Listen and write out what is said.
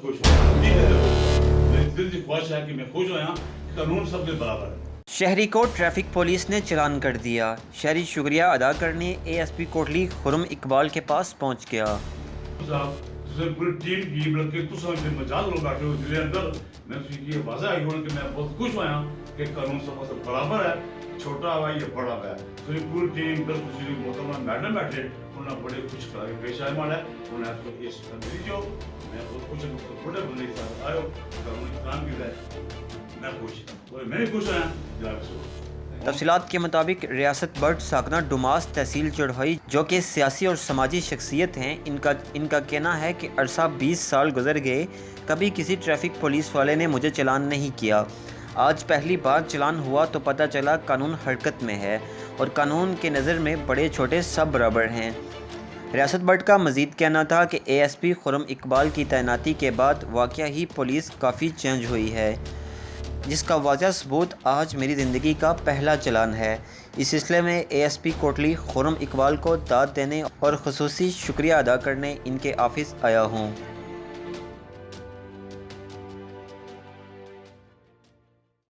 खुश हूं। जी मैं खुश हूं। मेरी दिल की ख्वाहिश है कि मैं खुश होया कानून सबके बराबर है। शहरी को ट्रैफिक पुलिस ने चालान कर दिया। शहरी शुक्रिया अदा करने एएसपी कोटली खुर्रम इकबाल के पास पहुंच गया। साहब तुझे पूरी टीम की बल्कि तुम समझ मजाक लोग बैठे हो दिल अंदर मैं तुझे वाजा आई हूं कि मैं बहुत खुश होया कि कानून सबसे बराबर है, छोटा हुआ या बड़ा हुआ। तुझे पूरी टीम बस तुझे मोहतरमा मैडम बैठे उन्हें बड़े खुश कराके पेश आए माड़ा उन्हें तो ये संदेश जो मैं बहुत खुश हूं बड़े बंदे के साथ आयो कानून काम की है मैं खुश और मैं भी खुश हूं जनाब। तफसीलात के मुताबिक रियासत बट साकना डुमास तहसील चढ़ोई जो कि सियासी और समाजी शख्सियत हैं, इनका कहना है कि अरसा 20 साल गुजर गए, कभी किसी ट्रैफिक पुलिस वाले ने मुझे चालान नहीं किया। आज पहली बार चालान हुआ तो पता चला कानून हरकत में है और कानून के नज़र में बड़े छोटे सब बराबर हैं। रियासत बट का मज़ीद कहना था कि एएसपी खुर्रम इकबाल की तैनाती के बाद वाक़या ही पुलिस काफ़ी चेंज हुई है, जिसका वाज़ह सबूत आज मेरी ज़िंदगी का पहला चालान है। इस सिलसिले में एएसपी कोटली खुर्रम इकबाल को दाद देने और ख़ुसूसी शुक्रिया अदा करने इनके ऑफिस आया हूँ।